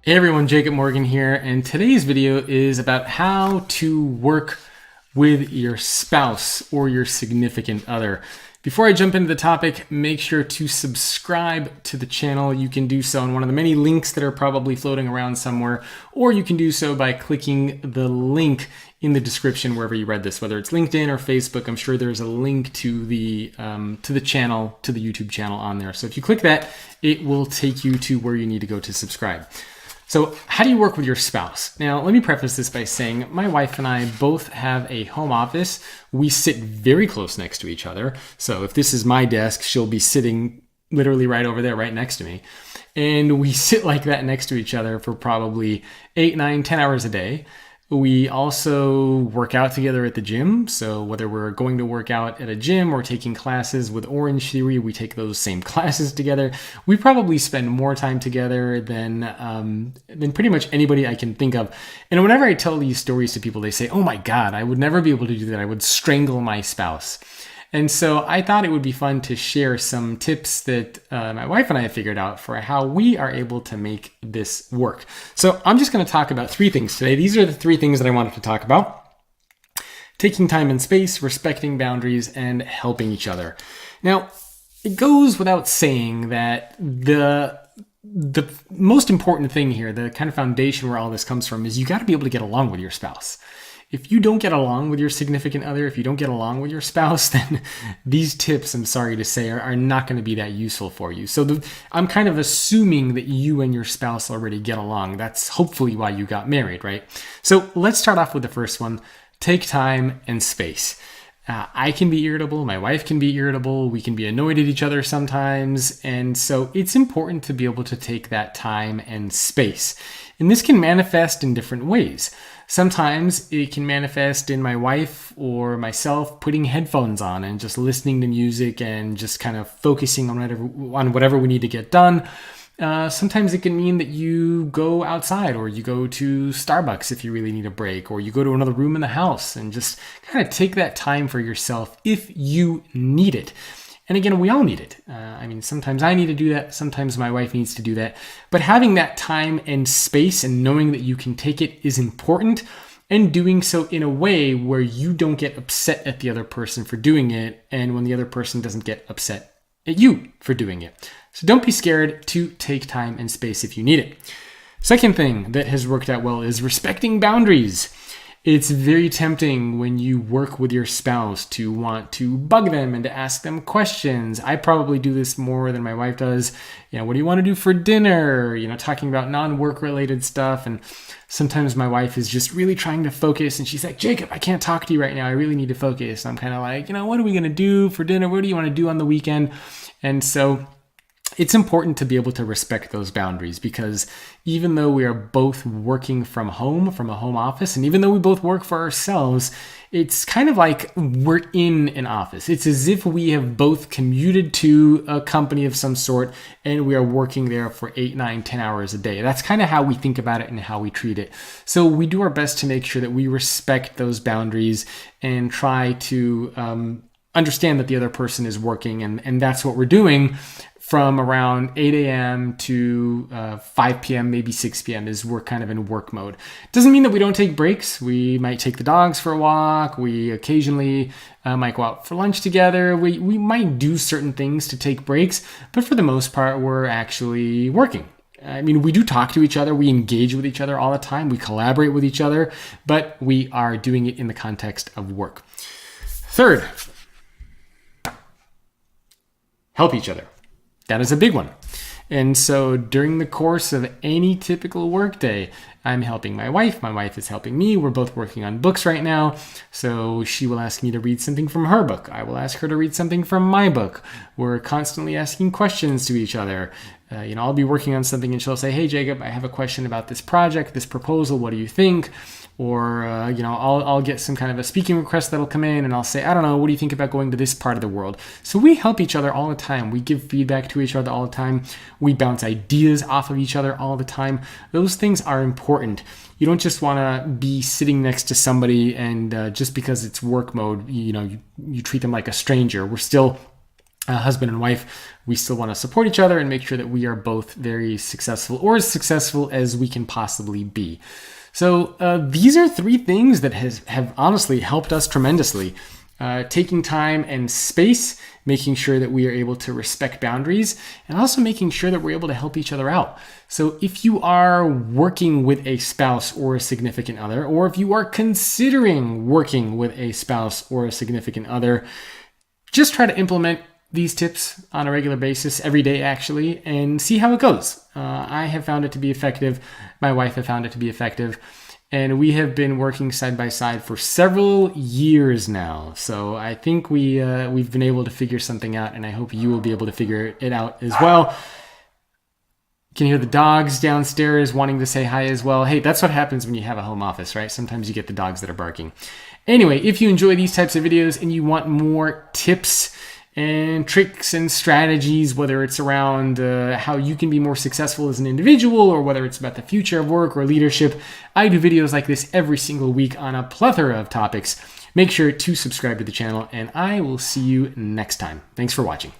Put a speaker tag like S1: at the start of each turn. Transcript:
S1: Hey everyone, Jacob Morgan here, and today's video is about how to work with your spouse or your significant other. Before I jump into the topic, make sure to subscribe to the channel. You can do so on one of the many links that are probably floating around somewhere, or you can do so by clicking the link in the description wherever you read this, whether it's LinkedIn or Facebook. I'm sure there's a link to the channel, to the YouTube channel on there. So if you click that, it will take you to where you need to go to subscribe. So how do you work with your spouse? Now, let me preface this by saying my wife and I both have a home office. We sit very close next to each other. So if this is my desk, she'll be sitting literally right over there, right next to me. And we sit like that next to each other for probably 8, 9, 10 hours a day. We also work out together at the gym. So whether we're going to work out at a gym or taking classes with Orange Theory, we take those same classes together. We probably spend more time together than pretty much anybody I can think of. And whenever I tell these stories to people, they say, "Oh my God, I would never be able to do that. I would strangle my spouse." And so I thought it would be fun to share some tips that my wife and I have figured out for how we are able to make this work. So I'm just going to talk about 3 things today. These are the 3 things that I wanted to talk about: taking time and space, respecting boundaries, and helping each other. Now, it goes without saying that the most important thing here, the kind of foundation where all this comes from, is you got to be able to get along with your spouse. If you don't get along with your significant other, if you don't get along with your spouse, then these tips, I'm sorry to say, are not going to be that useful for you. So I'm kind of assuming that you and your spouse already get along. That's hopefully why you got married, right? So let's start off with the first one: take time and space. I can be irritable. My wife can be irritable. We can be annoyed at each other sometimes. And so it's important to be able to take that time and space. And this can manifest in different ways. Sometimes it can manifest in my wife or myself putting headphones on and just listening to music and just kind of focusing on whatever we need to get done. Sometimes it can mean that you go outside, or you go to Starbucks if you really need a break, or you go to another room in the house and just kind of take that time for yourself if you need it. And again, we all need it. Sometimes I need to do that. Sometimes my wife needs to do that. But having that time and space and knowing that you can take it is important, and doing so in a way where you don't get upset at the other person for doing it, and when the other person doesn't get upset at you for doing it. So don't be scared to take time and space if you need it. Second thing that has worked out well is respecting boundaries. It's very tempting when you work with your spouse to want to bug them and to ask them questions. I probably do this more than my wife does. What do you want to do for dinner? Talking about non-work related stuff. And sometimes my wife is just really trying to focus, and she's like, "Jacob, I can't talk to you right now. I really need to focus." And I'm kind of like, what are we going to do for dinner? What do you want to do on the weekend? And so it's important to be able to respect those boundaries, because even though we are both working from home, from a home office, and even though we both work for ourselves, it's kind of like we're in an office. It's as if we have both commuted to a company of some sort and we are working there for 8, 9, 10 hours a day. That's kind of how we think about it and how we treat it. So we do our best to make sure that we respect those boundaries and try to understand that the other person is working, and that's what we're doing from around 8 a.m. to 5 p.m., maybe 6 p.m. is we're kind of in work mode. Doesn't mean that we don't take breaks. We might take the dogs for a walk. We occasionally might go out for lunch together. We might do certain things to take breaks, but for the most part, we're actually working. We do talk to each other. We engage with each other all the time. We collaborate with each other, but we are doing it in the context of work. Third, help each other. That is a big one. And so during the course of any typical workday, I'm helping my wife is helping me. We're both working on books right now. So she will ask me to read something from her book. I will ask her to read something from my book. We're constantly asking questions to each other. I'll be working on something and she'll say, "Hey, Jacob, I have a question about this project, this proposal. What do you think?" Or, I'll get some kind of a speaking request that'll come in and I'll say, "I don't know, what do you think about going to this part of the world?" So we help each other all the time. We give feedback to each other all the time. We bounce ideas off of each other all the time. Those things are important. You don't just want to be sitting next to somebody and just because it's work mode, you treat them like a stranger. We're still husband and wife, we still want to support each other and make sure that we are both very successful, or as successful as we can possibly be. So these are 3 things that have honestly helped us tremendously. Taking time and space, making sure that we are able to respect boundaries, and also making sure that we're able to help each other out. So if you are working with a spouse or a significant other, or if you are considering working with a spouse or a significant other, just try to implement these tips on a regular basis, every day actually, and see how it goes. I have found it to be effective. My wife have found it to be effective. And we have been working side by side for several years now. So I think we've been able to figure something out, and I hope you will be able to figure it out as well. You can hear the dogs downstairs wanting to say hi as well. Hey, that's what happens when you have a home office, right? Sometimes you get the dogs that are barking. Anyway, if you enjoy these types of videos and you want more tips and tricks and strategies, whether it's around how you can be more successful as an individual, or whether it's about the future of work or leadership, I do videos like this every single week on a plethora of topics. Make sure to subscribe to the channel, and I will see you next time. Thanks for watching.